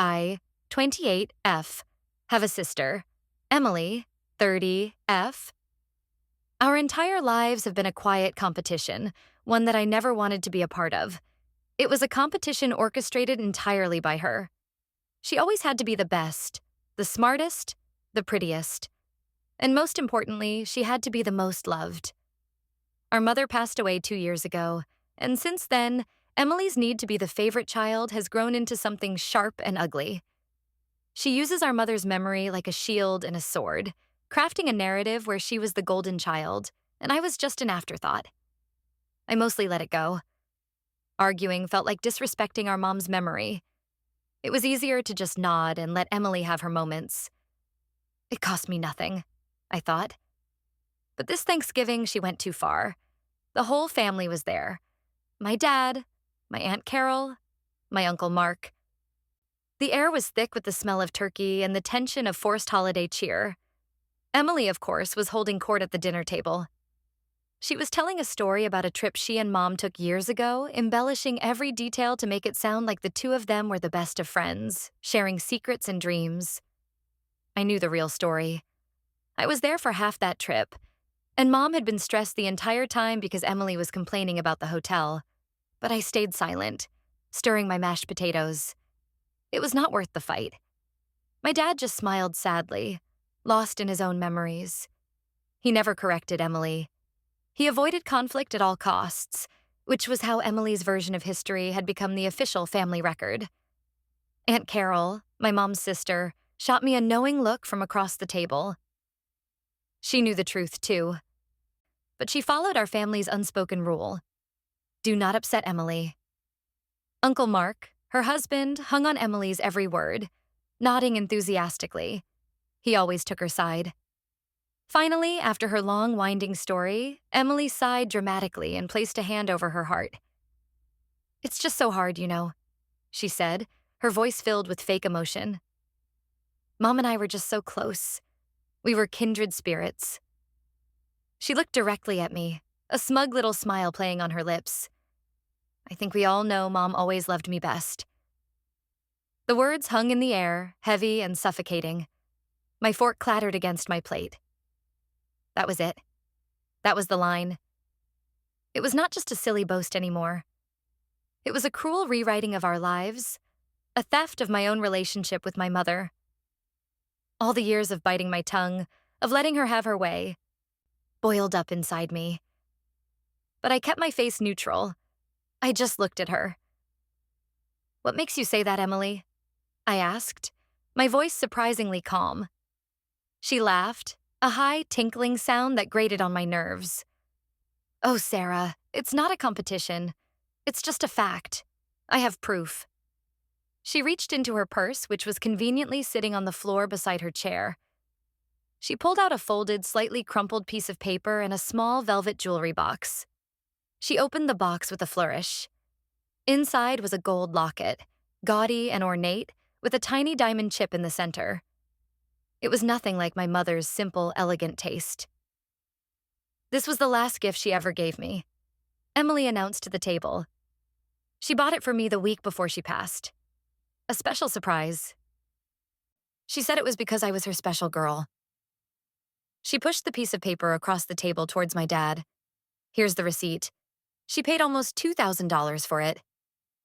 I, 28F, have a sister, Emily, 30F. Our entire lives have been a quiet competition, one that I never wanted to be a part of. It was a competition orchestrated entirely by her. She always had to be the best, the smartest, the prettiest. And most importantly, she had to be the most loved. Our mother passed away 2 years ago, and since then, Emily's need to be the favorite child has grown into something sharp and ugly. She uses our mother's memory like a shield and a sword, crafting a narrative where she was the golden child, and I was just an afterthought. I mostly let it go. Arguing felt like disrespecting our mom's memory. It was easier to just nod and let Emily have her moments. It cost me nothing, I thought. But this Thanksgiving, she went too far. The whole family was there. My dad, my Aunt Carol, my Uncle Mark. The air was thick with the smell of turkey and the tension of forced holiday cheer. Emily, of course, was holding court at the dinner table. She was telling a story about a trip she and Mom took years ago, embellishing every detail to make it sound like the two of them were the best of friends, sharing secrets and dreams. I knew the real story. I was there for half that trip, and Mom had been stressed the entire time because Emily was complaining about the hotel. But I stayed silent, stirring my mashed potatoes. It was not worth the fight. My dad just smiled sadly, lost in his own memories. He never corrected Emily. He avoided conflict at all costs, which was how Emily's version of history had become the official family record. Aunt Carol, my mom's sister, shot me a knowing look from across the table. She knew the truth, too. But she followed our family's unspoken rule. Do not upset Emily. Uncle Mark, her husband, hung on Emily's every word, nodding enthusiastically. He always took her side. Finally, after her long, winding story, Emily sighed dramatically and placed a hand over her heart. It's just so hard, she said, her voice filled with fake emotion. Mom and I were just so close. We were kindred spirits. She looked directly at me, a smug little smile playing on her lips. I think we all know Mom always loved me best. The words hung in the air, heavy and suffocating. My fork clattered against my plate. That was it. That was the line. It was not just a silly boast anymore. It was a cruel rewriting of our lives, a theft of my own relationship with my mother. All the years of biting my tongue, of letting her have her way, boiled up inside me. But I kept my face neutral. I just looked at her. What makes you say that, Emily? I asked, my voice surprisingly calm. She laughed, a high, tinkling sound that grated on my nerves. Oh, Sarah, it's not a competition. It's just a fact. I have proof. She reached into her purse, which was conveniently sitting on the floor beside her chair. She pulled out a folded, slightly crumpled piece of paper and a small velvet jewelry box. She opened the box with a flourish. Inside was a gold locket, gaudy and ornate, with a tiny diamond chip in the center. It was nothing like my mother's simple, elegant taste. This was the last gift she ever gave me, Emily announced to the table. She bought it for me the week before she passed. A special surprise. She said it was because I was her special girl. She pushed the piece of paper across the table towards my dad. Here's the receipt. She paid almost $2,000 for it.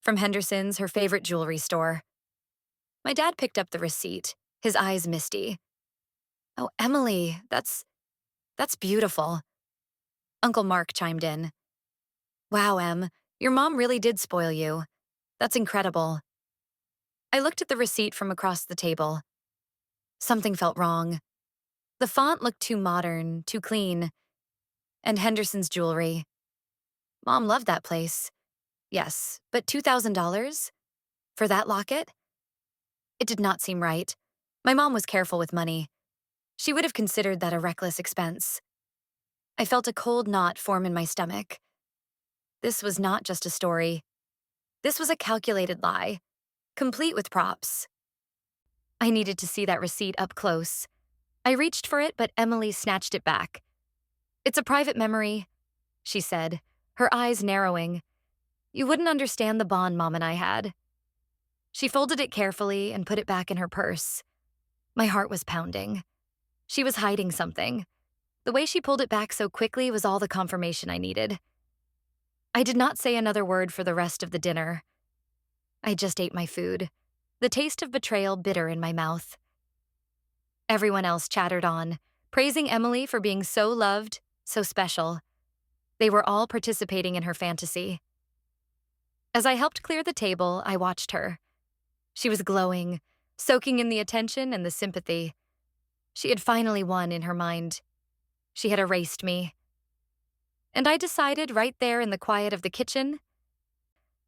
From Henderson's, her favorite jewelry store. My dad picked up the receipt, his eyes misty. Oh, Emily, that's beautiful. Uncle Mark chimed in. Wow, Em, your mom really did spoil you. That's incredible. I looked at the receipt from across the table. Something felt wrong. The font looked too modern, too clean. And Henderson's jewelry. Mom loved that place. Yes, but $2,000? For that locket? It did not seem right. My mom was careful with money. She would have considered that a reckless expense. I felt a cold knot form in my stomach. This was not just a story. This was a calculated lie, complete with props. I needed to see that receipt up close. I reached for it, but Emily snatched it back. It's a private memory, she said, her eyes narrowing. You wouldn't understand the bond Mom and I had. She folded it carefully and put it back in her purse. My heart was pounding. She was hiding something. The way she pulled it back so quickly was all the confirmation I needed. I did not say another word for the rest of the dinner. I just ate my food, the taste of betrayal bitter in my mouth. Everyone else chattered on, praising Emily for being so loved, so special. They were all participating in her fantasy. As I helped clear the table, I watched her. She was glowing, soaking in the attention and the sympathy. She had finally won in her mind. She had erased me. And I decided right there in the quiet of the kitchen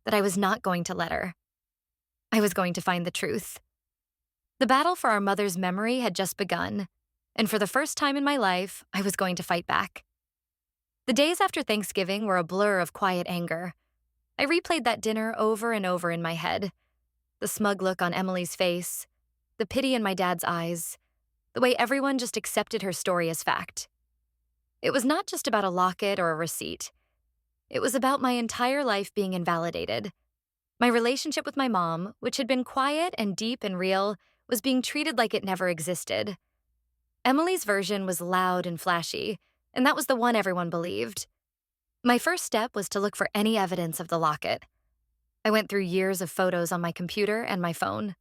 that I was not going to let her. I was going to find the truth. The battle for our mother's memory had just begun, and for the first time in my life, I was going to fight back. The days after Thanksgiving were a blur of quiet anger. I replayed that dinner over and over in my head. The smug look on Emily's face, the pity in my dad's eyes, the way everyone just accepted her story as fact. It was not just about a locket or a receipt. It was about my entire life being invalidated. My relationship with my mom, which had been quiet and deep and real, was being treated like it never existed. Emily's version was loud and flashy, and that was the one everyone believed. My first step was to look for any evidence of the locket. I went through years of photos on my computer and my phone.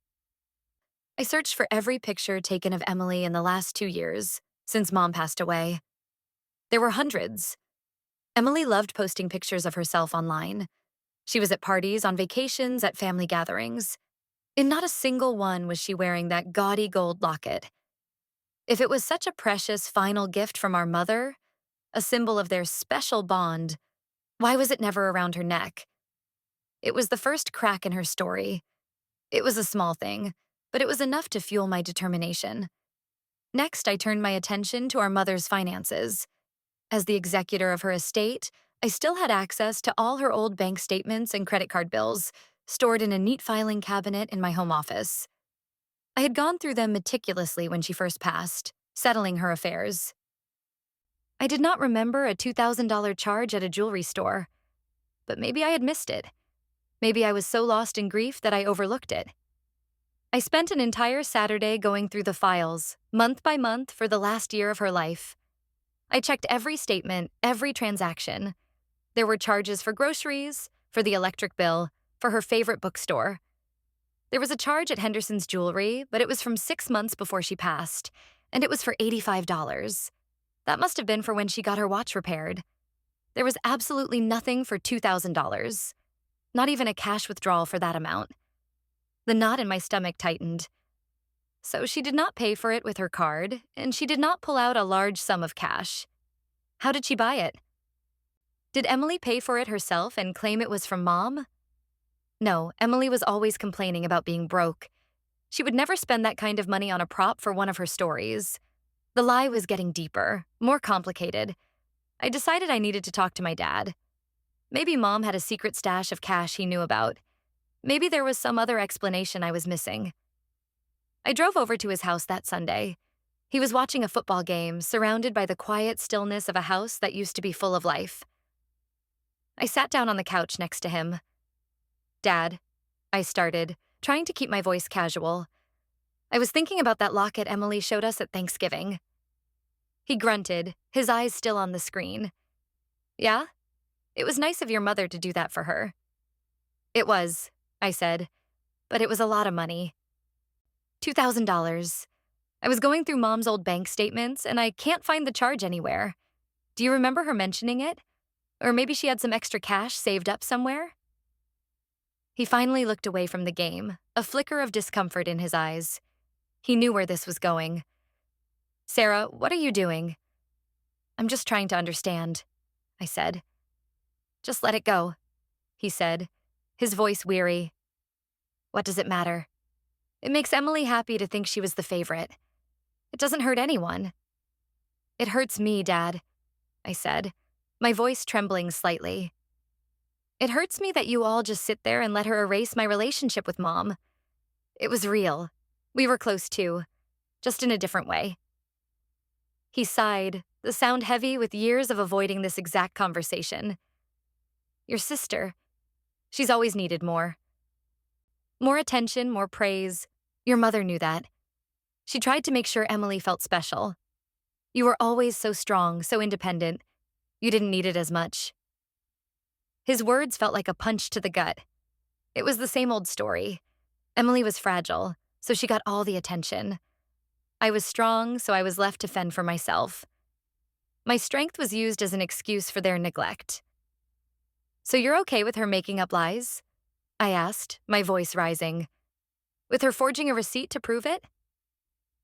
I searched for every picture taken of Emily in the last 2 years, since Mom passed away. There were hundreds. Emily loved posting pictures of herself online. She was at parties, on vacations, at family gatherings. In not a single one was she wearing that gaudy gold locket. If it was such a precious final gift from our mother, a symbol of their special bond, why was it never around her neck? It was the first crack in her story. It was a small thing, but it was enough to fuel my determination. Next, I turned my attention to our mother's finances. As the executor of her estate, I still had access to all her old bank statements and credit card bills, stored in a neat filing cabinet in my home office. I had gone through them meticulously when she first passed, settling her affairs. I did not remember a $2,000 charge at a jewelry store, but maybe I had missed it. Maybe I was so lost in grief that I overlooked it. I spent an entire Saturday going through the files, month by month, for the last year of her life. I checked every statement, every transaction. There were charges for groceries, for the electric bill, for her favorite bookstore. There was a charge at Henderson's Jewelry, but it was from 6 months before she passed, and it was for $85. That must have been for when she got her watch repaired. There was absolutely nothing for $2,000. Not even a cash withdrawal for that amount. The knot in my stomach tightened. So she did not pay for it with her card, and she did not pull out a large sum of cash. How did she buy it? Did Emily pay for it herself and claim it was from Mom? No, Emily was always complaining about being broke. She would never spend that kind of money on a prop for one of her stories. The lie was getting deeper, more complicated. I decided I needed to talk to my dad. Maybe Mom had a secret stash of cash he knew about. Maybe there was some other explanation I was missing. I drove over to his house that Sunday. He was watching a football game, surrounded by the quiet stillness of a house that used to be full of life. I sat down on the couch next to him. "Dad," I started, trying to keep my voice casual. "I was thinking about that locket Emily showed us at Thanksgiving." He grunted, his eyes still on the screen. "Yeah? It was nice of your mother to do that for her." "It was," I said, "but it was a lot of money. $2,000. I was going through Mom's old bank statements, and I can't find the charge anywhere. Do you remember her mentioning it? Or maybe she had some extra cash saved up somewhere?" He finally looked away from the game, a flicker of discomfort in his eyes. He knew where this was going. "Sarah, what are you doing?" "I'm just trying to understand," I said. "Just let it go," he said, his voice weary. "What does it matter? It makes Emily happy to think she was the favorite. It doesn't hurt anyone." "It hurts me, Dad," I said, my voice trembling slightly. "It hurts me that you all just sit there and let her erase my relationship with Mom. It was real. We were close too, just in a different way." He sighed, the sound heavy with years of avoiding this exact conversation. "Your sister. She's always needed more." More attention, more praise. Your mother knew that. She tried to make sure Emily felt special. You were always so strong, so independent. You didn't need it as much. His words felt like a punch to the gut. It was the same old story. Emily was fragile, so she got all the attention. I was strong, so I was left to fend for myself. My strength was used as an excuse for their neglect. So you're okay with her making up lies? I asked, my voice rising. With her forging a receipt to prove it?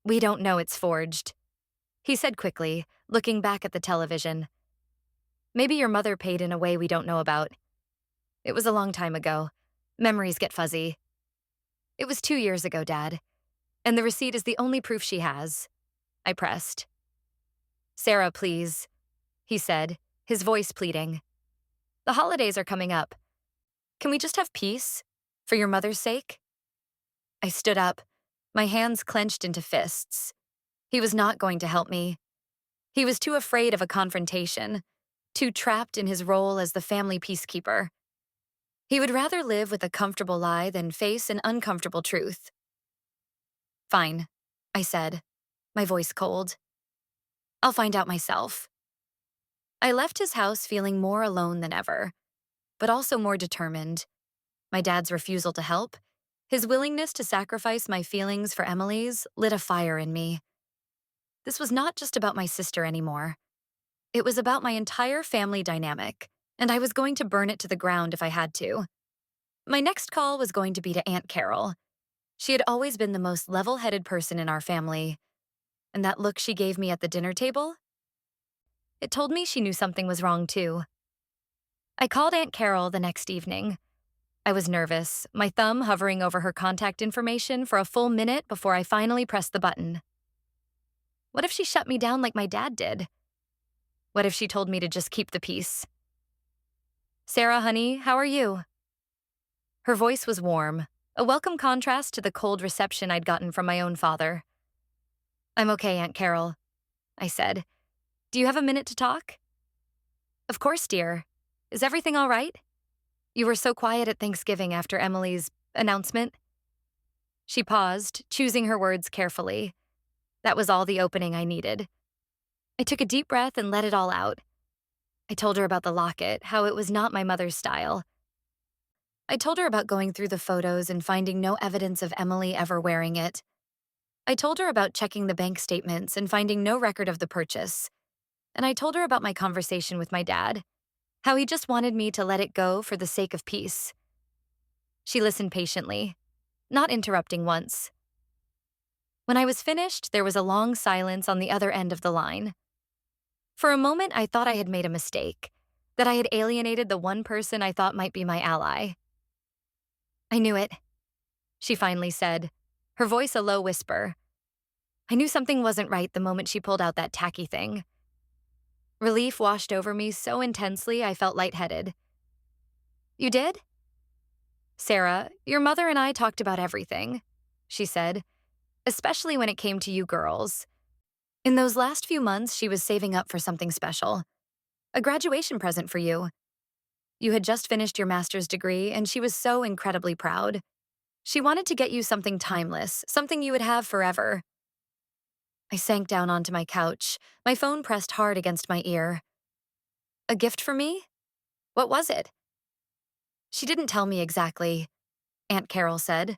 We don't know it's forged, he said quickly, looking back at the television. Maybe your mother paid in a way we don't know about. It was a long time ago. Memories get fuzzy. It was 2 years ago, Dad, and the receipt is the only proof she has. I pressed. Sarah, please, he said, his voice pleading. The holidays are coming up. Can we just have peace? For your mother's sake? I stood up, my hands clenched into fists. He was not going to help me. He was too afraid of a confrontation, too trapped in his role as the family peacekeeper. He would rather live with a comfortable lie than face an uncomfortable truth. Fine, I said, my voice cold. I'll find out myself. I left his house feeling more alone than ever, but also more determined. My dad's refusal to help, his willingness to sacrifice my feelings for Emily's, lit a fire in me. This was not just about my sister anymore. It was about my entire family dynamic, and I was going to burn it to the ground if I had to. My next call was going to be to Aunt Carol. She had always been the most level-headed person in our family, and that look she gave me at the dinner table? It told me she knew something was wrong too. I called Aunt Carol the next evening. I was nervous, my thumb hovering over her contact information for a full minute before I finally pressed the button. What if she shut me down like my dad did? What if she told me to just keep the peace? Sarah, honey, how are you? Her voice was warm, a welcome contrast to the cold reception I'd gotten from my own father. I'm okay, Aunt Carol, I said. Do you have a minute to talk? Of course, dear. Is everything all right? You were so quiet at Thanksgiving after Emily's announcement. She paused, choosing her words carefully. That was all the opening I needed. I took a deep breath and let it all out. I told her about the locket, how it was not my mother's style. I told her about going through the photos and finding no evidence of Emily ever wearing it. I told her about checking the bank statements and finding no record of the purchase. And I told her about my conversation with my dad, how he just wanted me to let it go for the sake of peace. She listened patiently, not interrupting once. When I was finished, there was a long silence on the other end of the line. For a moment, I thought I had made a mistake, that I had alienated the one person I thought might be my ally. I knew it, she finally said, her voice a low whisper. I knew something wasn't right the moment she pulled out that tacky thing. Relief washed over me so intensely I felt lightheaded. You did? Sarah, your mother and I talked about everything, she said, especially when it came to you girls. In those last few months, she was saving up for something special. A graduation present for you. You had just finished your master's degree, and she was so incredibly proud. She wanted to get you something timeless, something you would have forever. I sank down onto my couch, my phone pressed hard against my ear. A gift for me? What was it? She didn't tell me exactly, Aunt Carol said.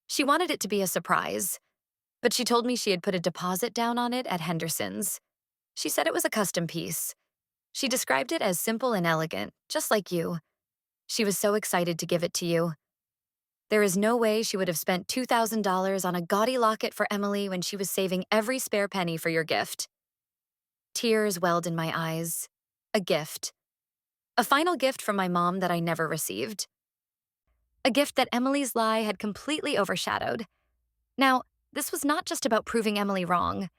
She wanted it to be a surprise, but she told me she had put a deposit down on it at Henderson's. She said it was a custom piece. She described it as simple and elegant, just like you. She was so excited to give it to you. There is no way she would have spent $2,000 on a gaudy locket for Emily when she was saving every spare penny for your gift. Tears welled in my eyes. A gift. A final gift from my mom that I never received. A gift that Emily's lie had completely overshadowed. Now, this was not just about proving Emily wrong.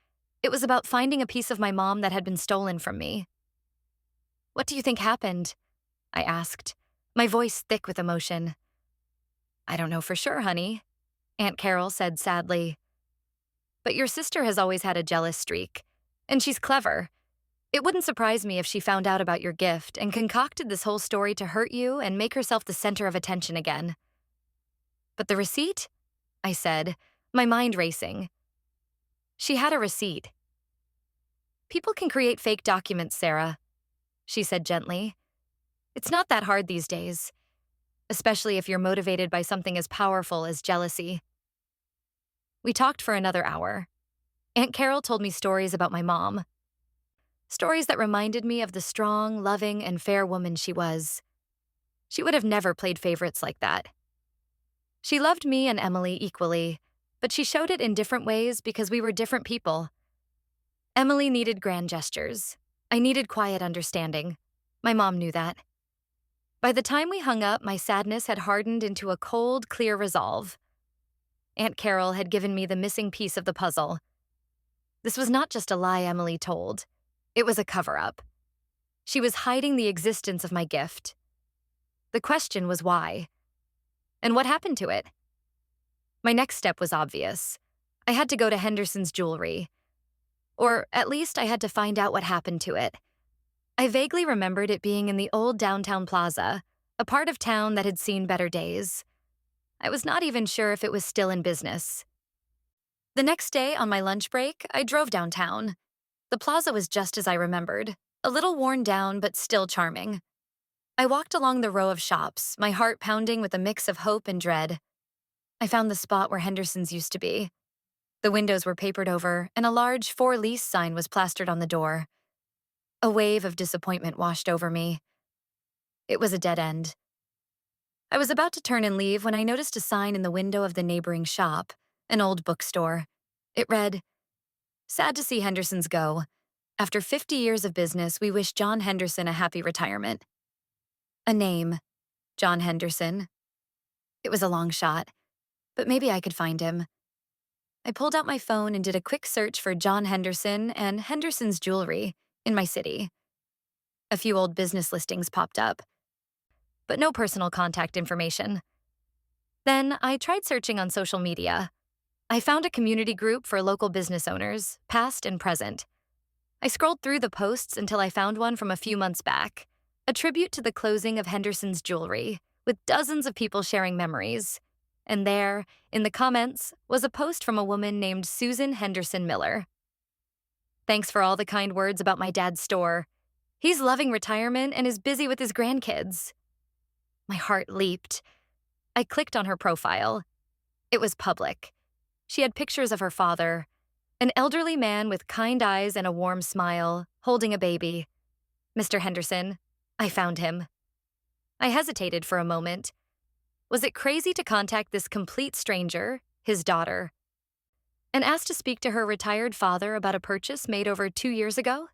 It was about finding a piece of my mom that had been stolen from me. What do you think happened? I asked, my voice thick with emotion. I don't know for sure, honey, Aunt Carol said sadly. But your sister has always had a jealous streak, and she's clever. It wouldn't surprise me if she found out about your gift and concocted this whole story to hurt you and make herself the center of attention again. But the receipt? I said, my mind racing. She had a receipt. People can create fake documents, Sarah, she said gently. It's not that hard these days, especially if you're motivated by something as powerful as jealousy. We talked for another hour. Aunt Carol told me stories about my mom. Stories that reminded me of the strong, loving, and fair woman she was. She would have never played favorites like that. She loved me and Emily equally, but she showed it in different ways because we were different people. Emily needed grand gestures. I needed quiet understanding. My mom knew that. By the time we hung up, my sadness had hardened into a cold, clear resolve. Aunt Carol had given me the missing piece of the puzzle. This was not just a lie Emily told. It was a cover-up. She was hiding the existence of my gift. The question was why? And what happened to it? My next step was obvious. I had to go to Henderson's jewelry. Or at least I had to find out what happened to it. I vaguely remembered it being in the old downtown plaza, a part of town that had seen better days. I was not even sure if it was still in business. The next day, on my lunch break, I drove downtown. The plaza was just as I remembered, a little worn down but still charming. I walked along the row of shops, my heart pounding with a mix of hope and dread. I found the spot where Henderson's used to be. The windows were papered over, and a large for lease sign was plastered on the door. A wave of disappointment washed over me. It was a dead end. I was about to turn and leave when I noticed a sign in the window of the neighboring shop, an old bookstore. It read, "Sad to see Henderson's go. After 50 years of business, we wish John Henderson a happy retirement." A name, John Henderson. It was a long shot, but maybe I could find him. I pulled out my phone and did a quick search for John Henderson and Henderson's jewelry in my city. A few old business listings popped up, but no personal contact information. Then I tried searching on social media. I found a community group for local business owners, past and present. I scrolled through the posts until I found one from a few months back, a tribute to the closing of Henderson's jewelry, with dozens of people sharing memories. And there, in the comments, was a post from a woman named Susan Henderson Miller. "Thanks for all the kind words about my dad's store. He's loving retirement and is busy with his grandkids." My heart leaped. I clicked on her profile. It was public. She had pictures of her father, an elderly man with kind eyes and a warm smile, holding a baby. Mr. Henderson. I found him. I hesitated for a moment. Was it crazy to contact this complete stranger, his daughter, and ask to speak to her retired father about a purchase made over 2 years ago?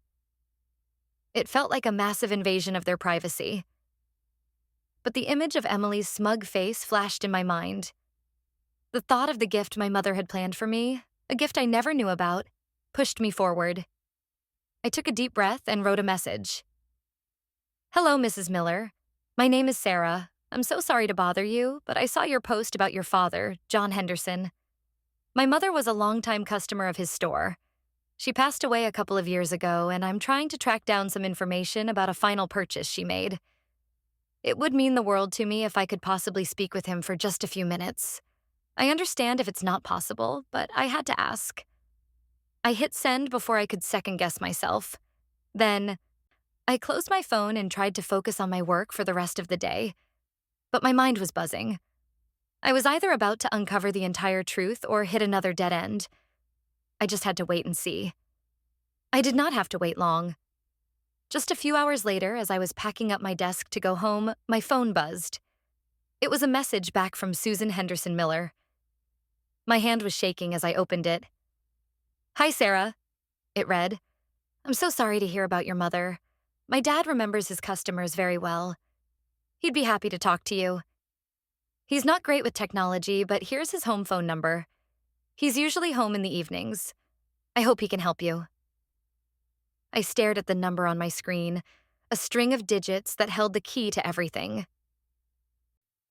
It felt like a massive invasion of their privacy. But the image of Emily's smug face flashed in my mind. The thought of the gift my mother had planned for me, a gift I never knew about, pushed me forward. I took a deep breath and wrote a message. "Hello, Mrs. Miller. My name is Sarah. I'm so sorry to bother you, but I saw your post about your father, John Henderson. My mother was a longtime customer of his store. She passed away a couple of years ago, and I'm trying to track down some information about a final purchase she made. It would mean the world to me if I could possibly speak with him for just a few minutes. I understand if it's not possible, but I had to ask." I hit send before I could second-guess myself. Then, I closed my phone and tried to focus on my work for the rest of the day. But my mind was buzzing. I was either about to uncover the entire truth or hit another dead end. I just had to wait and see. I did not have to wait long. Just a few hours later, as I was packing up my desk to go home, my phone buzzed. It was a message back from Susan Henderson Miller. My hand was shaking as I opened it. "Hi, Sarah," it read. "I'm so sorry to hear about your mother. My dad remembers his customers very well. He'd be happy to talk to you. He's not great with technology, but here's his home phone number. He's usually home in the evenings. I hope he can help you." I stared at the number on my screen, a string of digits that held the key to everything.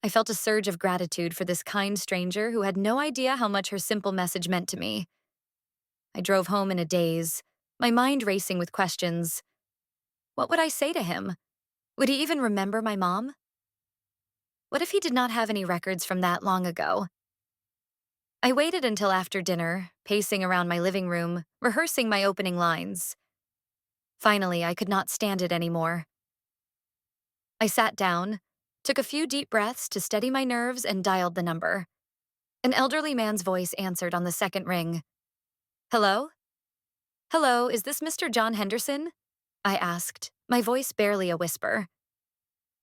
I felt a surge of gratitude for this kind stranger who had no idea how much her simple message meant to me. I drove home in a daze, my mind racing with questions. What would I say to him? Would he even remember my mom? What if he did not have any records from that long ago? I waited until after dinner, pacing around my living room, rehearsing my opening lines. Finally, I could not stand it anymore. I sat down, took a few deep breaths to steady my nerves, and dialed the number. An elderly man's voice answered on the second ring. Hello? Hello, is this Mr. John Henderson? I asked, my voice barely a whisper.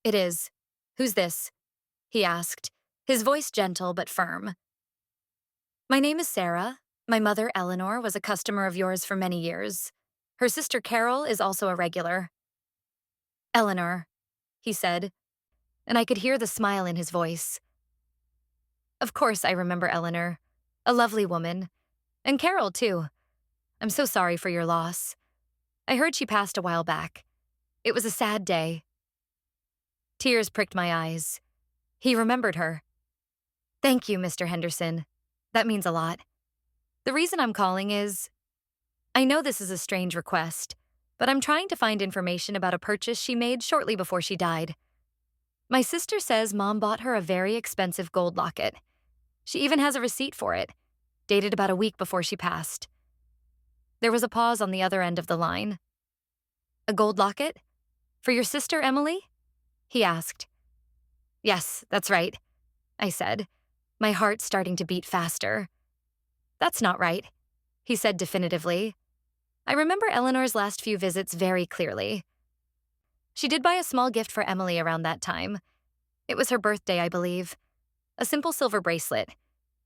It is. Who's this? He asked, his voice gentle but firm. My name is Sarah. My mother, Eleanor, was a customer of yours for many years. Her sister, Carol, is also a regular. Eleanor, he said, and I could hear the smile in his voice. Of course I remember Eleanor. A lovely woman. And Carol, too. I'm so sorry for your loss. I heard she passed a while back. It was a sad day. Tears pricked my eyes. He remembered her. Thank you, Mr. Henderson. That means a lot. The reason I'm calling is, I know this is a strange request, but I'm trying to find information about a purchase she made shortly before she died. My sister says Mom bought her a very expensive gold locket. She even has a receipt for it, dated about a week before she passed. There was a pause on the other end of the line. A gold locket? For your sister, Emily? He asked. Yes, that's right, I said, my heart starting to beat faster. That's not right, he said definitively. I remember Eleanor's last few visits very clearly. She did buy a small gift for Emily around that time. It was her birthday, I believe. A simple silver bracelet.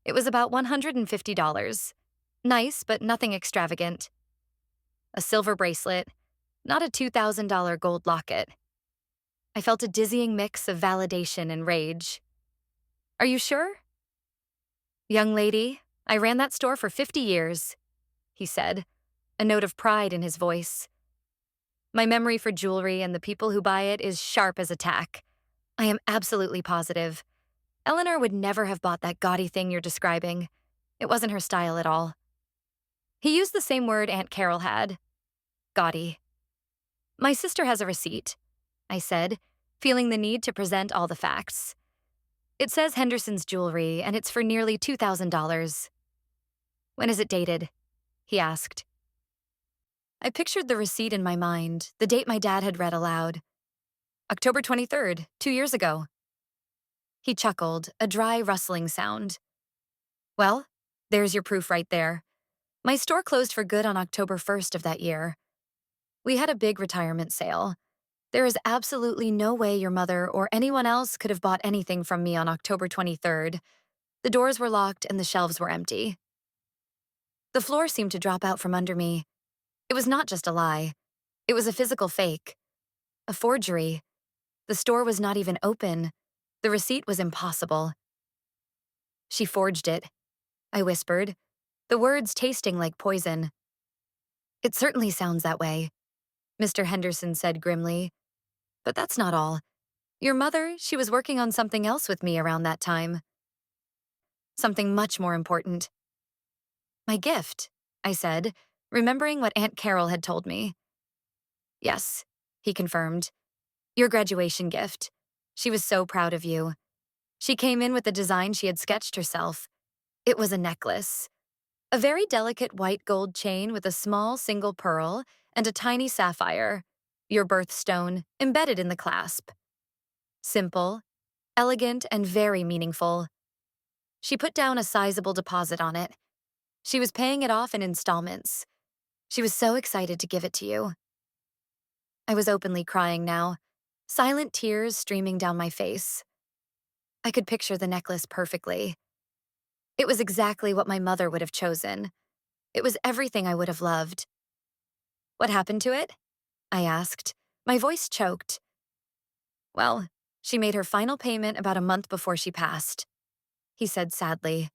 It was about $150. Nice, but nothing extravagant. A silver bracelet, not a $2,000 gold locket. I felt a dizzying mix of validation and rage. Are you sure? Young lady, I ran that store for 50 years, he said, a note of pride in his voice. My memory for jewelry and the people who buy it is sharp as a tack. I am absolutely positive. Eleanor would never have bought that gaudy thing you're describing. It wasn't her style at all. He used the same word Aunt Carol had. Gaudy. My sister has a receipt, I said, feeling the need to present all the facts. It says Henderson's jewelry, and it's for nearly $2,000. When is it dated? He asked. I pictured the receipt in my mind, the date my dad had read aloud. October 23rd, 2 years ago. He chuckled, a dry rustling sound. Well, there's your proof right there. My store closed for good on October 1st of that year. We had a big retirement sale. There is absolutely no way your mother or anyone else could have bought anything from me on October 23rd. The doors were locked and the shelves were empty. The floor seemed to drop out from under me. It was not just a lie. It was a physical fake. A forgery. The store was not even open. The receipt was impossible. She forged it, I whispered, the words tasting like poison. It certainly sounds that way, Mr. Henderson said grimly. But that's not all. Your mother, she was working on something else with me around that time. Something much more important. My gift, I said, remembering what Aunt Carol had told me. Yes, he confirmed. Your graduation gift. She was so proud of you. She came in with the design she had sketched herself. It was a necklace. A very delicate white gold chain with a small single pearl and a tiny sapphire, your birthstone, embedded in the clasp. Simple, elegant, and very meaningful. She put down a sizable deposit on it. She was paying it off in installments. She was so excited to give it to you. I was openly crying now, silent tears streaming down my face. I could picture the necklace perfectly. It was exactly what my mother would have chosen. It was everything I would have loved. What happened to it? I asked, my voice choked. Well, she made her final payment about a month before she passed, he said sadly.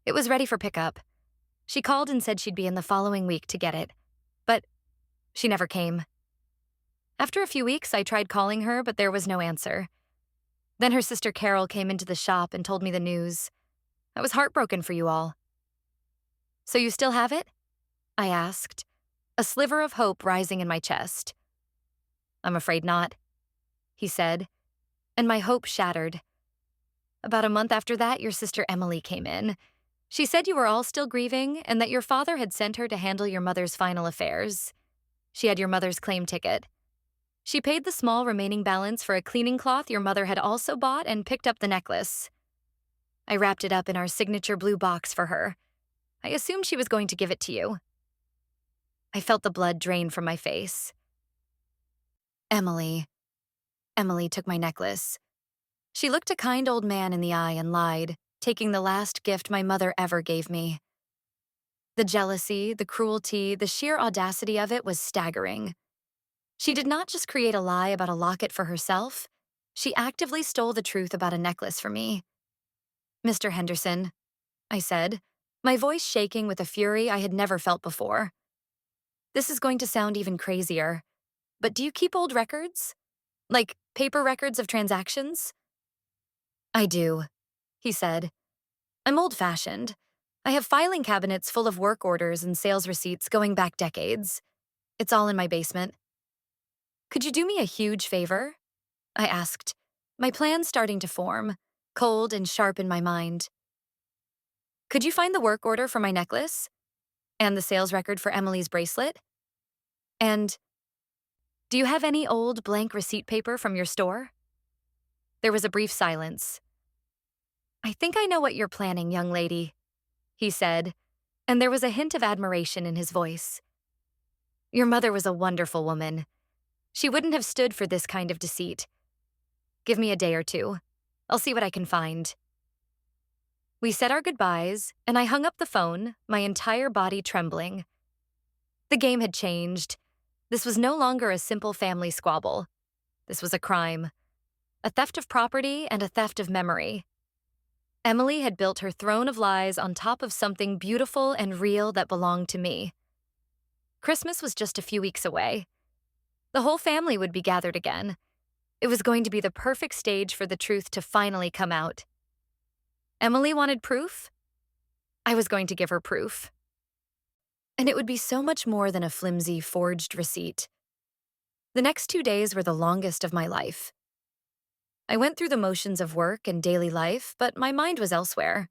It was ready for pickup. She called and said she'd be in the following week to get it, but she never came. After a few weeks, I tried calling her, but there was no answer. Then her sister Carol came into the shop and told me the news. I was heartbroken for you all. So you still have it? I asked, a sliver of hope rising in my chest. I'm afraid not, he said, and my hope shattered. About a month after that, your sister Emily came in. She said you were all still grieving and that your father had sent her to handle your mother's final affairs. She had your mother's claim ticket. She paid the small remaining balance for a cleaning cloth your mother had also bought and picked up the necklace. I wrapped it up in our signature blue box for her. I assumed she was going to give it to you. I felt the blood drain from my face. Emily took my necklace. She looked a kind old man in the eye and lied, taking the last gift my mother ever gave me. The jealousy, the cruelty, the sheer audacity of it was staggering. She did not just create a lie about a locket for herself, she actively stole the truth about a necklace for me. Mr. Henderson, I said, my voice shaking with a fury I had never felt before. This is going to sound even crazier, but do you keep old records? Like paper records of transactions? I do, he said. I'm old-fashioned. I have filing cabinets full of work orders and sales receipts going back decades. It's all in my basement. Could you do me a huge favor? I asked, my plan starting to form, cold and sharp in my mind. Could you find the work order for my necklace? And the sales record for Emily's bracelet? And do you have any old blank receipt paper from your store? There was a brief silence. I think I know what you're planning, young lady, he said, and there was a hint of admiration in his voice. Your mother was a wonderful woman. She wouldn't have stood for this kind of deceit. Give me a day or two. I'll see what I can find. We said our goodbyes, and I hung up the phone, my entire body trembling. The game had changed. This was no longer a simple family squabble. This was a crime. A theft of property and a theft of memory. Emily had built her throne of lies on top of something beautiful and real that belonged to me. Christmas was just a few weeks away. The whole family would be gathered again. It was going to be the perfect stage for the truth to finally come out. Emily wanted proof? I was going to give her proof. And it would be so much more than a flimsy, forged receipt. The next 2 days were the longest of my life. I went through the motions of work and daily life, but my mind was elsewhere.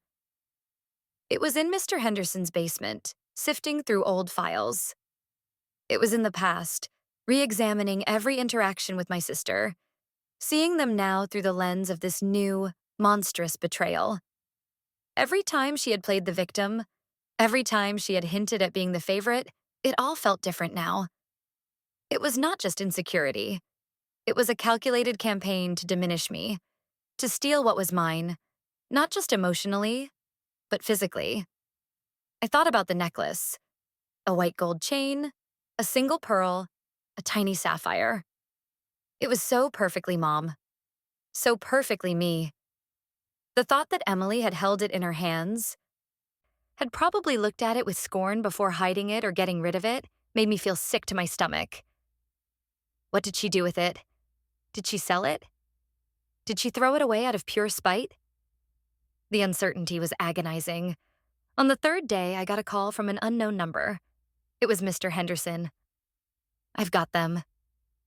It was in Mr. Henderson's basement, sifting through old files. It was in the past, re-examining every interaction with my sister, seeing them now through the lens of this new, monstrous betrayal. Every time she had played the victim, every time she had hinted at being the favorite, it all felt different now. It was not just insecurity. It was a calculated campaign to diminish me, to steal what was mine, not just emotionally, but physically. I thought about the necklace. A white gold chain, a single pearl, a tiny sapphire. It was so perfectly Mom. So perfectly me. The thought that Emily had held it in her hands, had probably looked at it with scorn before hiding it or getting rid of it, made me feel sick to my stomach. What did she do with it? Did she sell it? Did she throw it away out of pure spite? The uncertainty was agonizing. On the 3rd day, I got a call from an unknown number. It was Mr. Henderson. I've got them,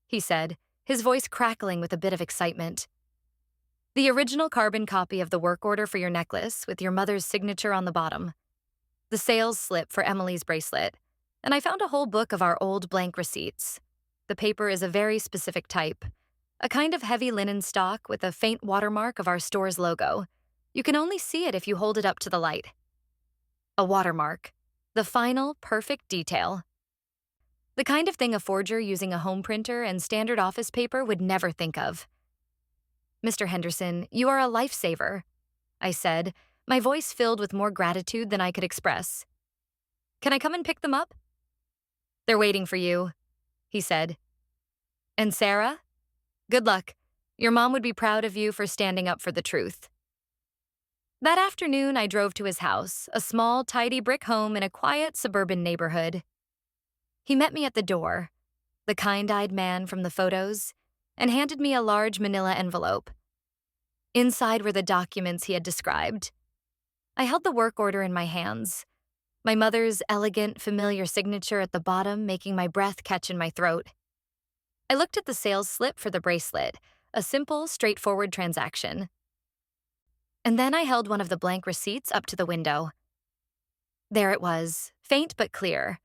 he said, his voice crackling with a bit of excitement. The original carbon copy of the work order for your necklace with your mother's signature on the bottom. The sales slip for Emily's bracelet. And I found a whole book of our old blank receipts. The paper is a very specific type. A kind of heavy linen stock with a faint watermark of our store's logo. You can only see it if you hold it up to the light. A watermark. The final, perfect detail. The kind of thing a forger using a home printer and standard office paper would never think of. Mr. Henderson, you are a lifesaver, I said, my voice filled with more gratitude than I could express. Can I come and pick them up? They're waiting for you, he said. And Sarah? Good luck. Your mom would be proud of you for standing up for the truth. That afternoon, I drove to his house, a small, tidy brick home in a quiet suburban neighborhood. He met me at the door, the kind-eyed man from the photos, and handed me a large manila envelope. Inside were the documents he had described. I held the work order in my hands, my mother's elegant, familiar signature at the bottom making my breath catch in my throat. I looked at the sales slip for the bracelet, a simple, straightforward transaction. And then I held one of the blank receipts up to the window. There it was, faint but clear.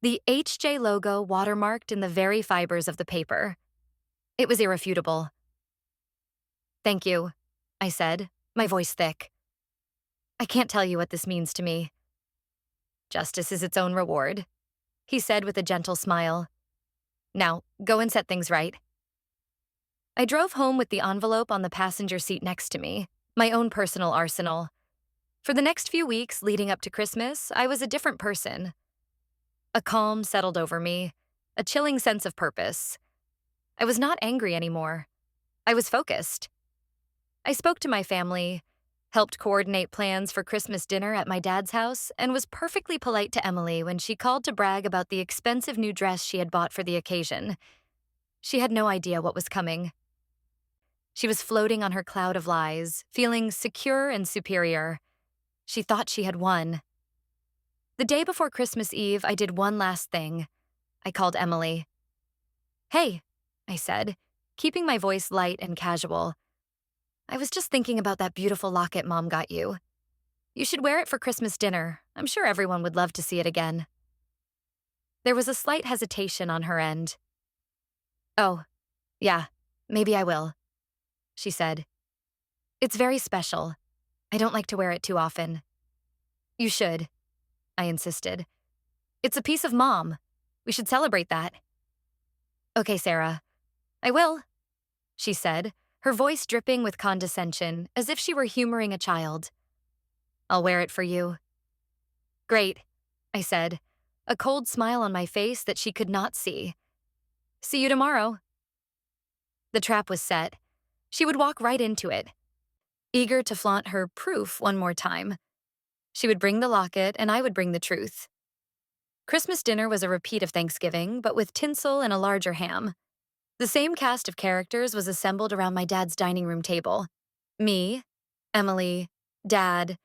The HJ logo watermarked in the very fibers of the paper. It was irrefutable. "Thank you," I said, my voice thick. "I can't tell you what this means to me." "Justice is its own reward," he said with a gentle smile. "Now, go and set things right." I drove home with the envelope on the passenger seat next to me, my own personal arsenal. For the next few weeks leading up to Christmas, I was a different person. A calm settled over me, a chilling sense of purpose. I was not angry anymore. I was focused. I spoke to my family, helped coordinate plans for Christmas dinner at my dad's house, and was perfectly polite to Emily when she called to brag about the expensive new dress she had bought for the occasion. She had no idea what was coming. She was floating on her cloud of lies, feeling secure and superior. She thought she had won. The day before Christmas Eve, I did one last thing. I called Emily. "Hey," I said, keeping my voice light and casual. "I was just thinking about that beautiful locket Mom got you. You should wear it for Christmas dinner. I'm sure everyone would love to see it again." There was a slight hesitation on her end. "Oh, yeah, maybe I will," she said. "It's very special. I don't like to wear it too often." "You should," I insisted. "It's a piece of Mom. We should celebrate that." "Okay, Sarah. I will," she said, her voice dripping with condescension, as if she were humoring a child. "I'll wear it for you." "Great," I said, a cold smile on my face that she could not see. "See you tomorrow." The trap was set. She would walk right into it, eager to flaunt her proof one more time. She would bring the locket, and I would bring the truth. Christmas dinner was a repeat of Thanksgiving, but with tinsel and a larger ham. The same cast of characters was assembled around my dad's dining room table. Me, Emily, Dad,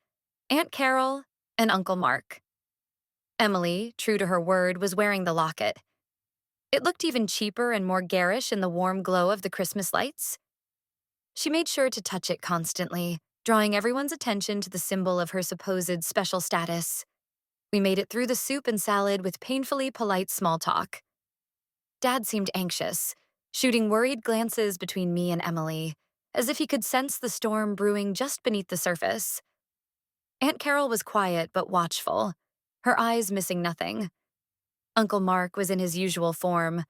Aunt Carol, and Uncle Mark. Emily, true to her word, was wearing the locket. It looked even cheaper and more garish in the warm glow of the Christmas lights. She made sure to touch it constantly, drawing everyone's attention to the symbol of her supposed special status. We made it through the soup and salad with painfully polite small talk. Dad seemed anxious, shooting worried glances between me and Emily, as if he could sense the storm brewing just beneath the surface. Aunt Carol was quiet but watchful, her eyes missing nothing. Uncle Mark was in his usual form,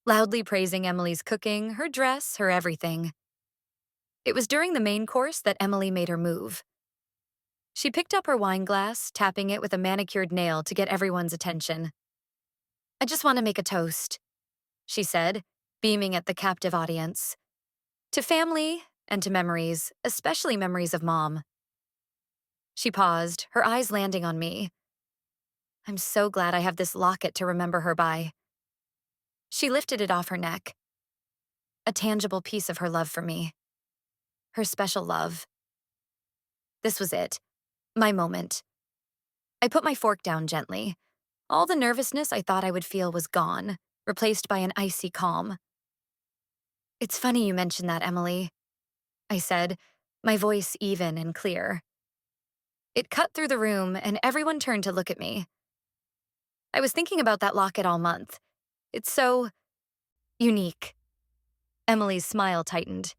loudly praising Emily's cooking, her dress, her everything. It was during the main course that Emily made her move. She picked up her wine glass, tapping it with a manicured nail to get everyone's attention. "I just want to make a toast," she said, beaming at the captive audience. "To family and to memories, especially memories of Mom." She paused, her eyes landing on me. "I'm so glad I have this locket to remember her by." She lifted it off her neck. A tangible piece of her love for me. Her special love. This was it. My moment. I put my fork down gently. All the nervousness I thought I would feel was gone, replaced by an icy calm. "It's funny you mention that, Emily," I said, my voice even and clear. It cut through the room, and everyone turned to look at me. "I was thinking about that locket all month. It's so unique." Emily's smile tightened.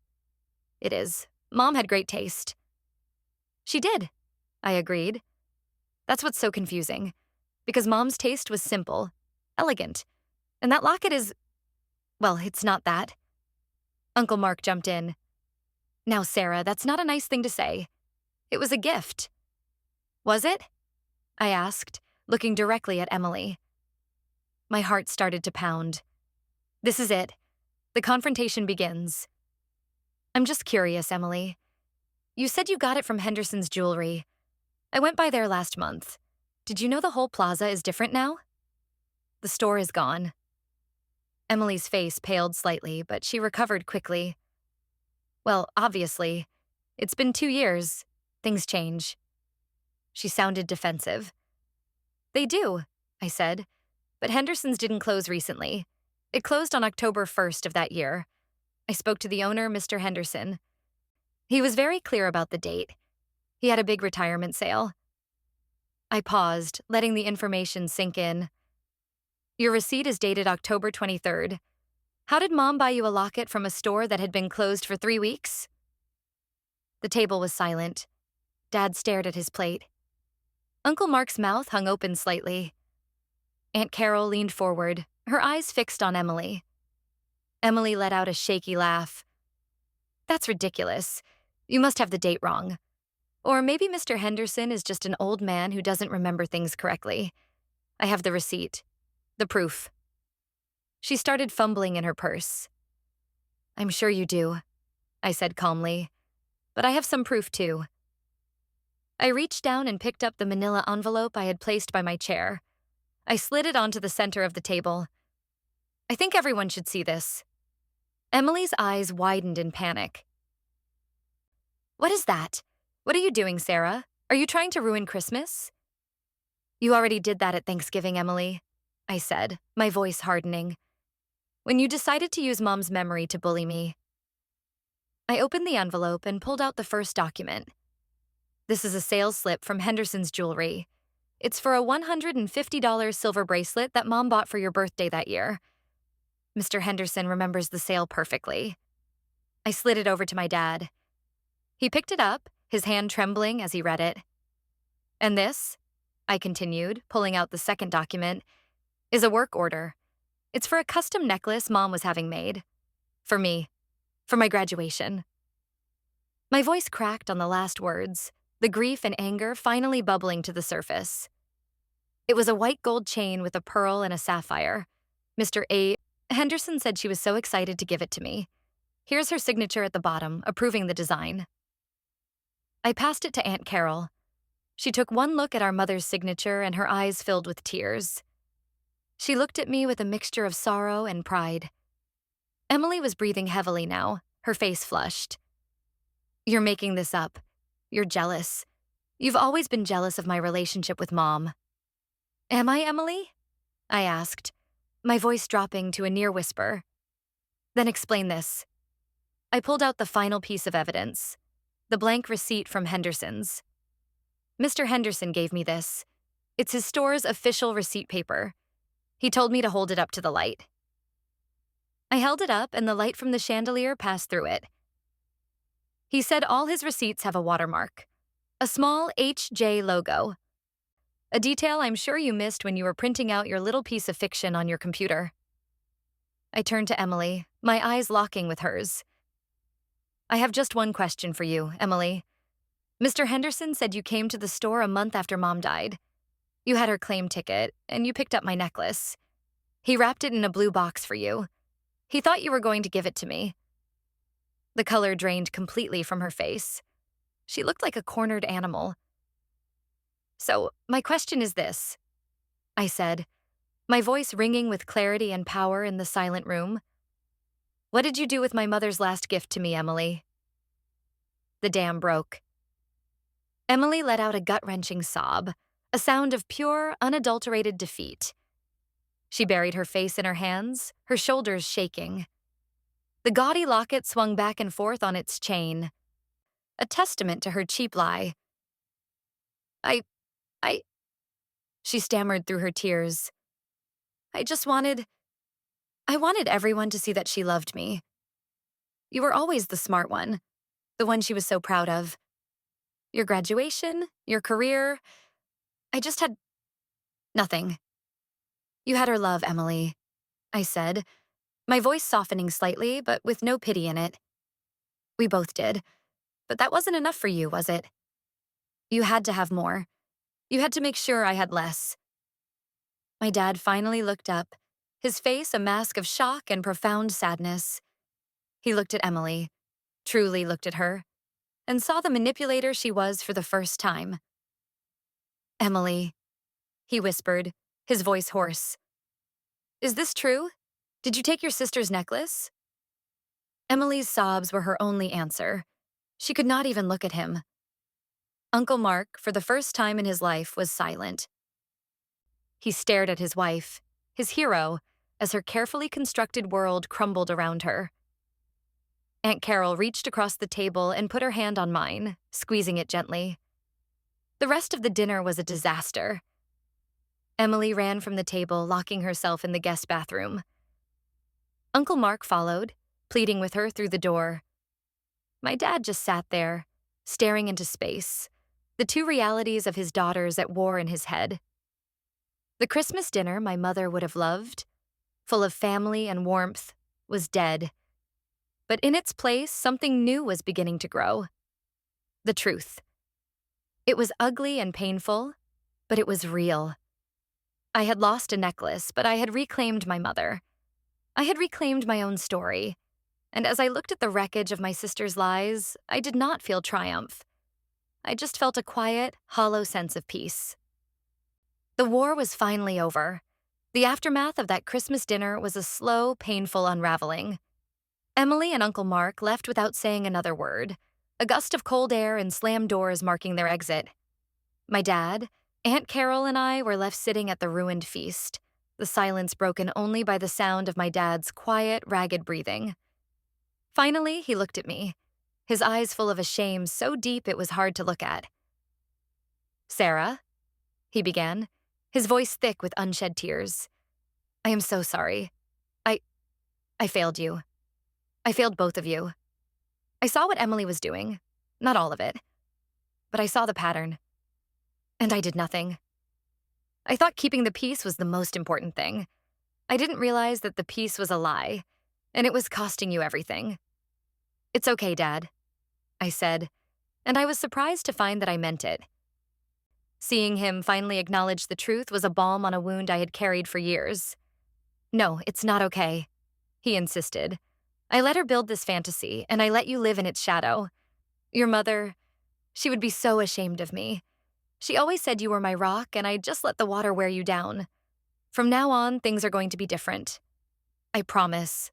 "It is. Mom had great taste." "She did," I agreed. "That's what's so confusing, because Mom's taste was simple, elegant, and that locket is, well, it's not that." Uncle Mark jumped in. "Now, Sarah, that's not a nice thing to say. It was a gift." "Was it?" I asked, looking directly at Emily. My heart started to pound. This is it. The confrontation begins. "I'm just curious, Emily. You said you got it from Henderson's jewelry. I went by there last month. Did you know the whole plaza is different now?" "The store is gone." Emily's face paled slightly, but she recovered quickly. "Well, obviously. It's been 2 years. Things change." She sounded defensive. "They do," I said, "but Henderson's didn't close recently. It closed on October 1st of that year. I spoke to the owner, Mr. Henderson. He was very clear about the date. He had a big retirement sale. I paused, letting the information sink in. Your receipt is dated October 23rd. How did Mom buy you a locket from a store that had been closed for 3 weeks? The table was silent. Dad stared at his plate. Uncle Mark's mouth hung open slightly. Aunt Carol leaned forward, her eyes fixed on Emily. Emily let out a shaky laugh. That's ridiculous. You must have the date wrong. Or maybe Mr. Henderson is just an old man who doesn't remember things correctly. I have the receipt. The proof. She started fumbling in her purse. I'm sure you do, I said calmly. But I have some proof too. I reached down and picked up the manila envelope I had placed by my chair. I slid it onto the center of the table. I think everyone should see this. Emily's eyes widened in panic. What is that? What are you doing, Sarah? Are you trying to ruin Christmas? You already did that at Thanksgiving, Emily, I said, my voice hardening. When you decided to use Mom's memory to bully me. I opened the envelope and pulled out the first document. This is a sales slip from Henderson's Jewelry. It's for a $150 silver bracelet that Mom bought for your birthday that year. Mr. Henderson remembers the sale perfectly. I slid it over to my dad. He picked it up, his hand trembling as he read it. And this, I continued, pulling out the second document, is a work order. It's for a custom necklace Mom was having made. For me. For my graduation. My voice cracked on the last words, the grief and anger finally bubbling to the surface. It was a white gold chain with a pearl and a sapphire. Mr. A. Henderson said she was so excited to give it to me. Here's her signature at the bottom, approving the design. I passed it to Aunt Carol. She took one look at our mother's signature and her eyes filled with tears. She looked at me with a mixture of sorrow and pride. Emily was breathing heavily now, her face flushed. You're making this up. You're jealous. You've always been jealous of my relationship with Mom. Am I, Emily? I asked, my voice dropping to a near whisper. Then explain this. I pulled out the final piece of evidence, the blank receipt from Henderson's. Mr. Henderson gave me this. It's his store's official receipt paper. He told me to hold it up to the light. I held it up and the light from the chandelier passed through it. He said all his receipts have a watermark, a small HJ logo, a detail I'm sure you missed when you were printing out your little piece of fiction on your computer. I turned to Emily, my eyes locking with hers. I have just one question for you, Emily. Mr. Henderson said you came to the store a month after Mom died. You had her claim ticket, and you picked up my necklace. He wrapped it in a blue box for you. He thought you were going to give it to me. The color drained completely from her face. She looked like a cornered animal. So, my question is this, I said, my voice ringing with clarity and power in the silent room. What did you do with my mother's last gift to me, Emily? The dam broke. Emily let out a gut-wrenching sob, a sound of pure, unadulterated defeat. She buried her face in her hands, her shoulders shaking. The gaudy locket swung back and forth on its chain, a testament to her cheap lie. She stammered through her tears. I wanted everyone to see that she loved me. You were always the smart one, the one she was so proud of. Your graduation, your career, I just had nothing. You had her love, Emily, I said, my voice softening slightly, but with no pity in it. We both did, but that wasn't enough for you, was it? You had to have more. You had to make sure I had less. My dad finally looked up, his face a mask of shock and profound sadness. He looked at Emily, truly looked at her, and saw the manipulator she was for the first time. Emily, he whispered, his voice hoarse. Is this true? Did you take your sister's necklace? Emily's sobs were her only answer. She could not even look at him. Uncle Mark, for the first time in his life, was silent. He stared at his wife, his hero, as her carefully constructed world crumbled around her. Aunt Carol reached across the table and put her hand on mine, squeezing it gently. The rest of the dinner was a disaster. Emily ran from the table, locking herself in the guest bathroom. Uncle Mark followed, pleading with her through the door. My dad just sat there, staring into space, the two realities of his daughters at war in his head. The Christmas dinner my mother would have loved, full of family and warmth, was dead. But in its place, something new was beginning to grow. The truth. It was ugly and painful, but it was real. I had lost a necklace, but I had reclaimed my mother. I had reclaimed my own story. And as I looked at the wreckage of my sister's lies, I did not feel triumph. I just felt a quiet, hollow sense of peace. The war was finally over. The aftermath of that Christmas dinner was a slow, painful unraveling. Emily and Uncle Mark left without saying another word, a gust of cold air and slammed doors marking their exit. My dad, Aunt Carol, and I were left sitting at the ruined feast, the silence broken only by the sound of my dad's quiet, ragged breathing. Finally, he looked at me, his eyes full of a shame so deep it was hard to look at. "Sarah," he began, his voice thick with unshed tears. "I am so sorry. I failed you. I failed both of you. I saw what Emily was doing, not all of it, but I saw the pattern. And I did nothing. I thought keeping the peace was the most important thing. I didn't realize that the peace was a lie, and it was costing you everything. It's okay, Dad," I said, and I was surprised to find that I meant it. Seeing him finally acknowledge the truth was a balm on a wound I had carried for years. "No, it's not okay," he insisted. "I let her build this fantasy, and I let you live in its shadow. Your mother, she would be so ashamed of me. She always said you were my rock, and I just let the water wear you down. From now on, things are going to be different. I promise."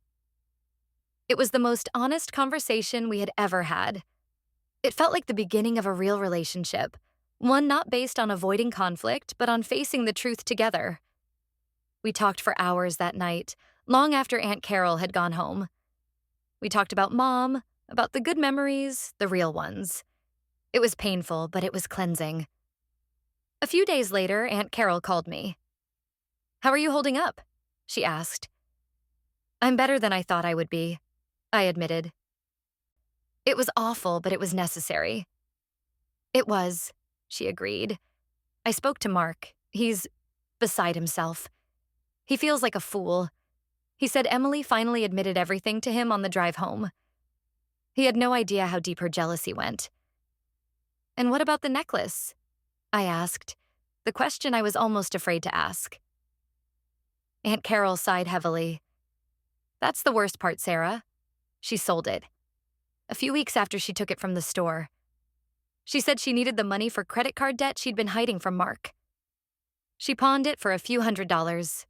It was the most honest conversation we had ever had. It felt like the beginning of a real relationship, one not based on avoiding conflict, but on facing the truth together. We talked for hours that night, long after Aunt Carol had gone home. We talked about Mom, about the good memories, the real ones. It was painful, but it was cleansing. A few days later, Aunt Carol called me. "How are you holding up?" she asked. "I'm better than I thought I would be," I admitted. "It was awful, but it was necessary." "It was," she agreed. "I spoke to Mark. He's beside himself. He feels like a fool. He said Emily finally admitted everything to him on the drive home. He had no idea how deep her jealousy went." "And what about the necklace?" I asked, the question I was almost afraid to ask. Aunt Carol sighed heavily. "That's the worst part, Sarah. She sold it. A few weeks after she took it from the store. She said she needed the money for credit card debt she'd been hiding from Mark. She pawned it for a few $100s.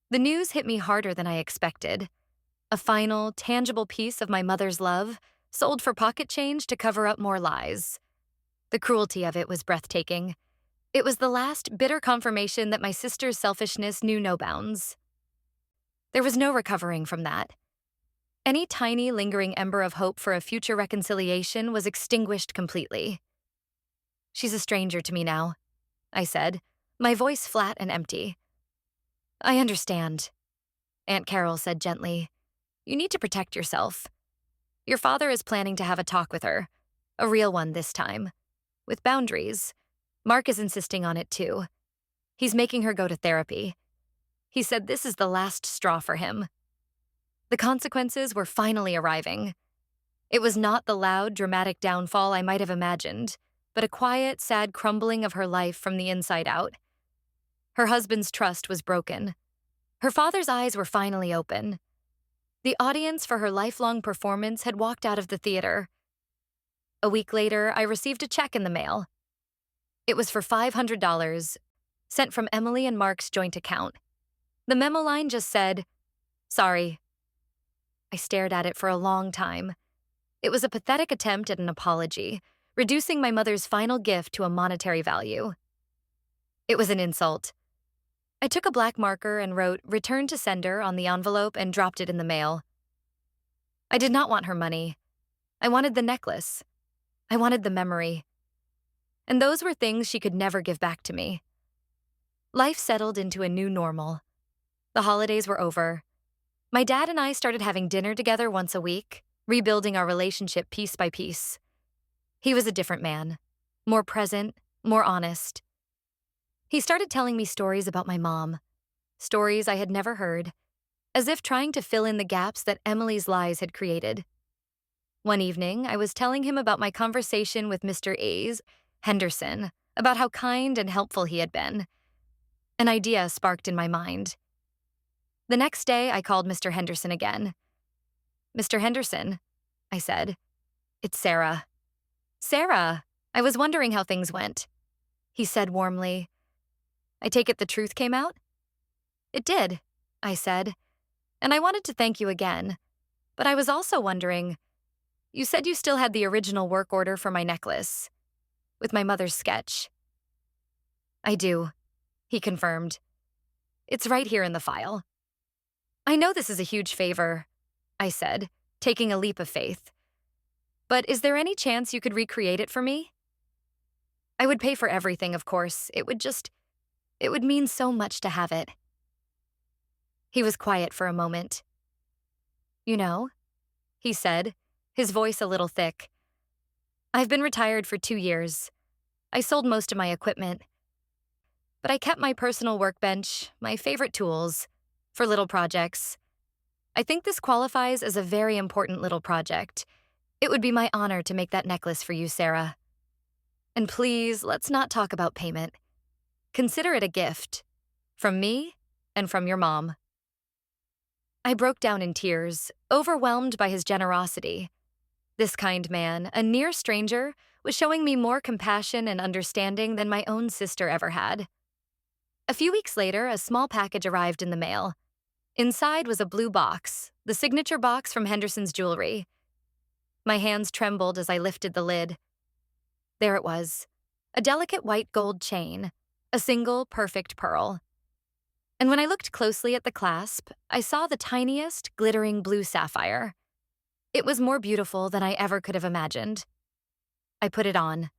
The news hit me harder than I expected. A final, tangible piece of my mother's love, sold for pocket change to cover up more lies. The cruelty of it was breathtaking. It was the last bitter confirmation that my sister's selfishness knew no bounds. There was no recovering from that. Any tiny, lingering ember of hope for a future reconciliation was extinguished completely. "She's a stranger to me now," I said, my voice flat and empty. "I understand," Aunt Carol said gently. "You need to protect yourself. Your father is planning to have a talk with her, a real one this time, with boundaries. Mark is insisting on it too. He's making her go to therapy. He said this is the last straw for him." The consequences were finally arriving. It was not the loud, dramatic downfall I might have imagined, but a quiet, sad crumbling of her life from the inside out. Her husband's trust was broken. Her father's eyes were finally open. The audience for her lifelong performance had walked out of the theater. A week later, I received a check in the mail. It was for $500, sent from Emily and Mark's joint account. The memo line just said, "Sorry." I stared at it for a long time. It was a pathetic attempt at an apology, reducing my mother's final gift to a monetary value. It was an insult. I took a black marker and wrote "Return to sender" on the envelope and dropped it in the mail. I did not want her money. I wanted the necklace. I wanted the memory. And those were things she could never give back to me. Life settled into a new normal. The holidays were over. My dad and I started having dinner together once a week, rebuilding our relationship piece by piece. He was a different man, more present, more honest. He started telling me stories about my mom, stories I had never heard, as if trying to fill in the gaps that Emily's lies had created. One evening, I was telling him about my conversation with Mr. A's, Henderson, about how kind and helpful he had been. An idea sparked in my mind. The next day, I called Mr. Henderson again. "Mr. Henderson," I said, "it's Sarah." "Sarah, I was wondering how things went," he said warmly. "I take it the truth came out?" "It did," I said, "and I wanted to thank you again. But I was also wondering, you said you still had the original work order for my necklace, with my mother's sketch." "I do," he confirmed. "It's right here in the file." "I know this is a huge favor," I said, taking a leap of faith. "But is there any chance you could recreate it for me?" "I would pay for everything, of course. It would mean so much to have it." He was quiet for a moment. "You know," he said, his voice a little thick, "I've been retired for 2 years. I sold most of my equipment. But I kept my personal workbench, my favorite tools, for little projects. I think this qualifies as a very important little project. It would be my honor to make that necklace for you, Sarah. And please, let's not talk about payment. Consider it a gift. From me and from your mom." I broke down in tears, overwhelmed by his generosity. This kind man, a near stranger, was showing me more compassion and understanding than my own sister ever had. A few weeks later, a small package arrived in the mail. Inside was a blue box, the signature box from Henderson's jewelry. My hands trembled as I lifted the lid. There it was, a delicate white gold chain, a single perfect pearl. And when I looked closely at the clasp, I saw the tiniest, glittering blue sapphire. It was more beautiful than I ever could have imagined. I put it on.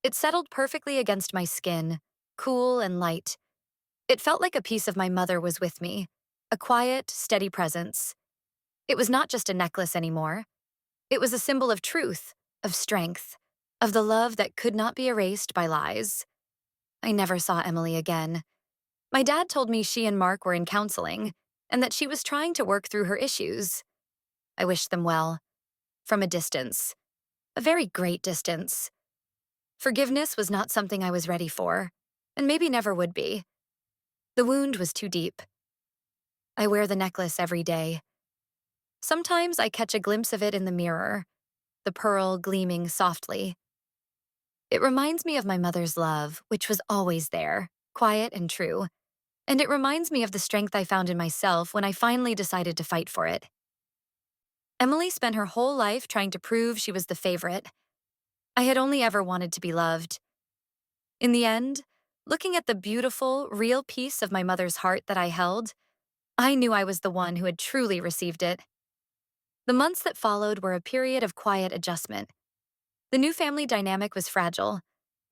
It settled perfectly against my skin, cool and light. It felt like a piece of my mother was with me, a quiet, steady presence. It was not just a necklace anymore. It was a symbol of truth, of strength, of the love that could not be erased by lies. I never saw Emily again. My dad told me she and Mark were in counseling, and that she was trying to work through her issues. I wished them well. From a distance. A very great distance. Forgiveness was not something I was ready for, and maybe never would be. The wound was too deep. I wear the necklace every day. Sometimes I catch a glimpse of it in the mirror, the pearl gleaming softly. It reminds me of my mother's love, which was always there, quiet and true. And it reminds me of the strength I found in myself when I finally decided to fight for it. Emily spent her whole life trying to prove she was the favorite. I had only ever wanted to be loved. In the end, looking at the beautiful, real piece of my mother's heart that I held, I knew I was the one who had truly received it. The months that followed were a period of quiet adjustment. The new family dynamic was fragile,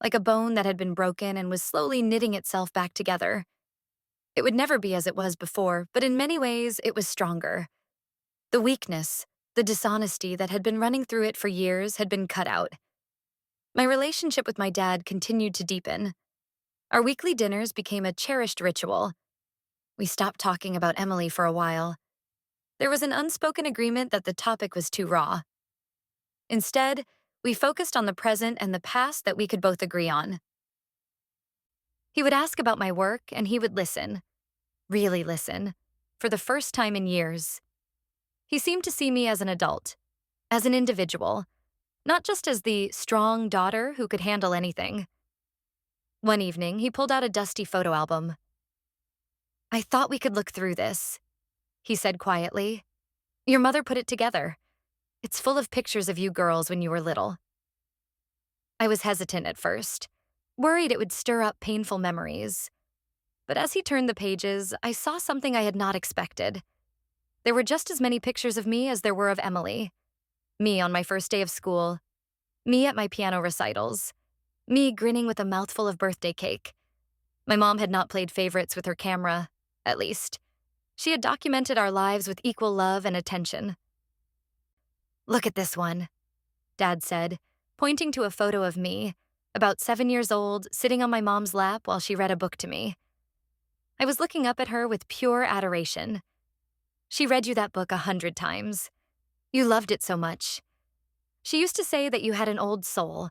like a bone that had been broken and was slowly knitting itself back together. It would never be as it was before, but in many ways, it was stronger. The weakness, the dishonesty that had been running through it for years had been cut out. My relationship with my dad continued to deepen. Our weekly dinners became a cherished ritual. We stopped talking about Emily for a while. There was an unspoken agreement that the topic was too raw. Instead, we focused on the present and the past that we could both agree on. He would ask about my work, and he would listen. Really listen. For the first time in years. He seemed to see me as an adult, as an individual, not just as the strong daughter who could handle anything. One evening, he pulled out a dusty photo album. "I thought we could look through this," he said quietly. "Your mother put it together. It's full of pictures of you girls when you were little." I was hesitant at first, worried it would stir up painful memories. But as he turned the pages, I saw something I had not expected. There were just as many pictures of me as there were of Emily. Me on my first day of school, me at my piano recitals, me grinning with a mouthful of birthday cake. My mom had not played favorites with her camera, at least. She had documented our lives with equal love and attention. "Look at this one," Dad said, pointing to a photo of me, about 7 years old, sitting on my mom's lap while she read a book to me. I was looking up at her with pure adoration. "She read you that book 100 times. You loved it so much. She used to say that you had an old soul,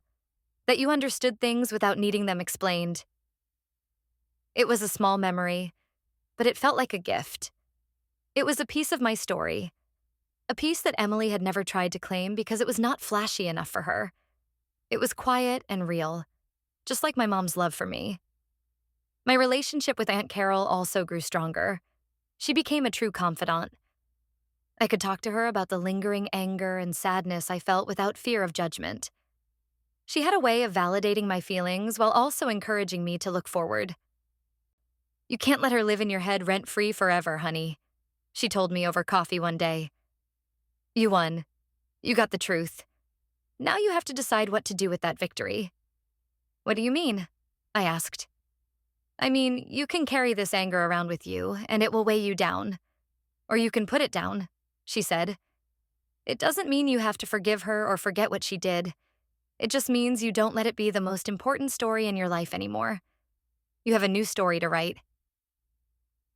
that you understood things without needing them explained." It was a small memory, but it felt like a gift. It was a piece of my story, a piece that Emily had never tried to claim because it was not flashy enough for her. It was quiet and real, just like my mom's love for me. My relationship with Aunt Carol also grew stronger. She became a true confidant. I could talk to her about the lingering anger and sadness I felt without fear of judgment. She had a way of validating my feelings while also encouraging me to look forward. "You can't let her live in your head rent-free forever, honey," she told me over coffee one day. "You won. You got the truth. Now you have to decide what to do with that victory." "What do you mean?" I asked. "I mean, you can carry this anger around with you, and it will weigh you down. Or you can put it down," she said. "It doesn't mean you have to forgive her or forget what she did. It just means you don't let it be the most important story in your life anymore. You have a new story to write."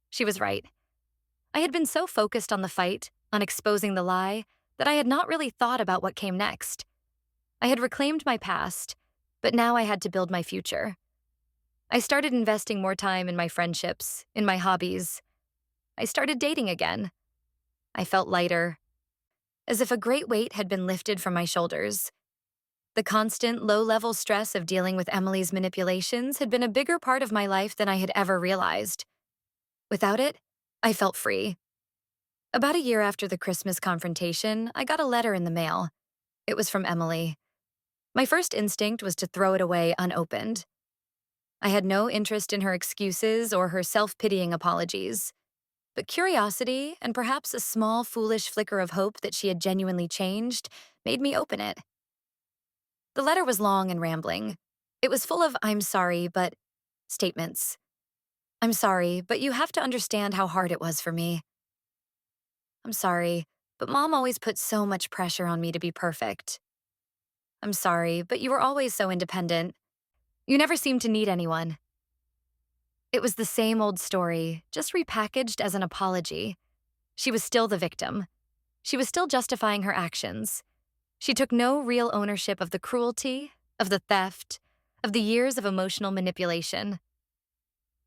She was right. I had been so focused on the fight, on exposing the lie, that I had not really thought about what came next. I had reclaimed my past, but now I had to build my future. I started investing more time in my friendships, in my hobbies. I started dating again. I felt lighter, as if a great weight had been lifted from my shoulders. The constant, low-level stress of dealing with Emily's manipulations had been a bigger part of my life than I had ever realized. Without it, I felt free. About a year after the Christmas confrontation, I got a letter in the mail. It was from Emily. My first instinct was to throw it away unopened. I had no interest in her excuses or her self-pitying apologies. But curiosity, and perhaps a small, foolish flicker of hope that she had genuinely changed, made me open it. The letter was long and rambling. It was full of "I'm sorry, but" statements. "I'm sorry, but you have to understand how hard it was for me. I'm sorry, but Mom always put so much pressure on me to be perfect. I'm sorry, but you were always so independent. You never seemed to need anyone." It was the same old story, just repackaged as an apology. She was still the victim. She was still justifying her actions. She took no real ownership of the cruelty, of the theft, of the years of emotional manipulation.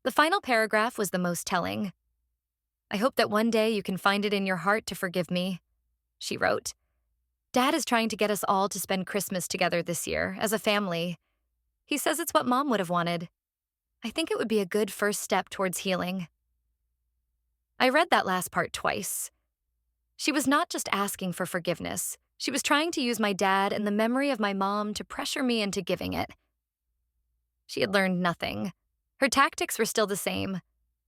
The final paragraph was the most telling. "I hope that one day you can find it in your heart to forgive me," she wrote. "Dad is trying to get us all to spend Christmas together this year, as a family. He says it's what Mom would have wanted. I think it would be a good first step towards healing." I read that last part twice. She was not just asking for forgiveness. She was trying to use my dad and the memory of my mom to pressure me into giving it. She had learned nothing. Her tactics were still the same: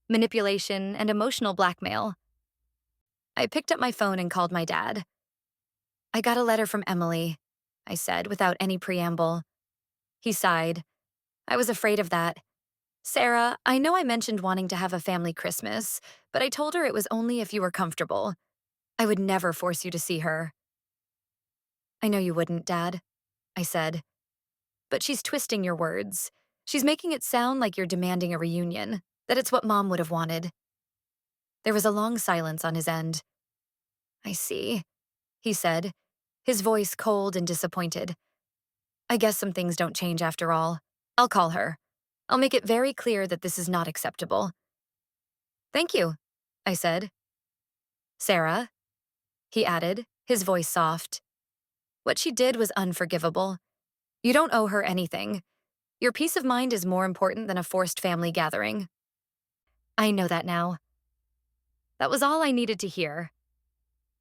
manipulation and emotional blackmail. I picked up my phone and called my dad. "I got a letter from Emily," I said without any preamble. He sighed. "I was afraid of that. Sarah, I know I mentioned wanting to have a family Christmas, but I told her it was only if you were comfortable. I would never force you to see her." "I know you wouldn't, Dad," I said. "But she's twisting your words. She's making it sound like you're demanding a reunion, that it's what Mom would have wanted." There was a long silence on his end. "I see," he said, his voice cold and disappointed. "I guess some things don't change after all. I'll call her. I'll make it very clear that this is not acceptable." "Thank you," I said. "Sarah," he added, his voice soft. "What she did was unforgivable. You don't owe her anything. Your peace of mind is more important than a forced family gathering." I know that now. That was all I needed to hear.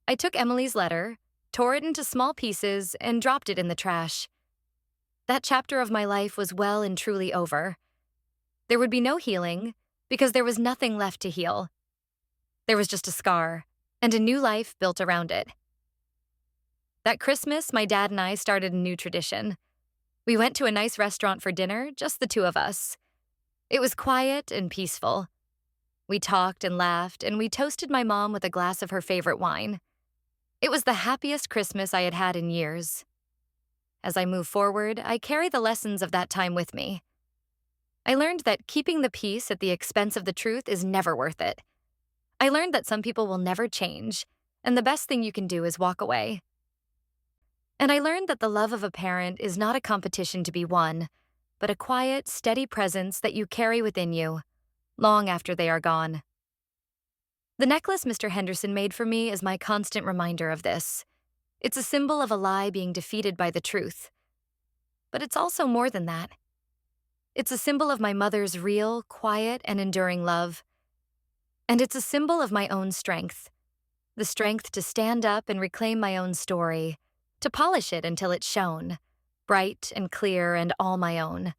I took Emily's letter, tore it into small pieces, and dropped it in the trash. That chapter of my life was well and truly over. There would be no healing, because there was nothing left to heal. There was just a scar, and a new life built around it. That Christmas, my dad and I started a new tradition. We went to a nice restaurant for dinner, just the two of us. It was quiet and peaceful. We talked and laughed, and we toasted my mom with a glass of her favorite wine. It was the happiest Christmas I had had in years. As I move forward, I carry the lessons of that time with me. I learned that keeping the peace at the expense of the truth is never worth it. I learned that some people will never change, and the best thing you can do is walk away. And I learned that the love of a parent is not a competition to be won, but a quiet, steady presence that you carry within you, long after they are gone. The necklace Mr. Henderson made for me is my constant reminder of this. It's a symbol of a lie being defeated by the truth. But it's also more than that. It's a symbol of my mother's real, quiet, and enduring love. And it's a symbol of my own strength. The strength to stand up and reclaim my own story, to polish it until it's shown, bright and clear and all my own.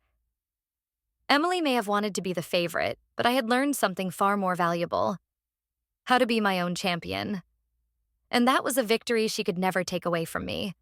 Emily may have wanted to be the favorite, but I had learned something far more valuable: how to be my own champion. And that was a victory she could never take away from me.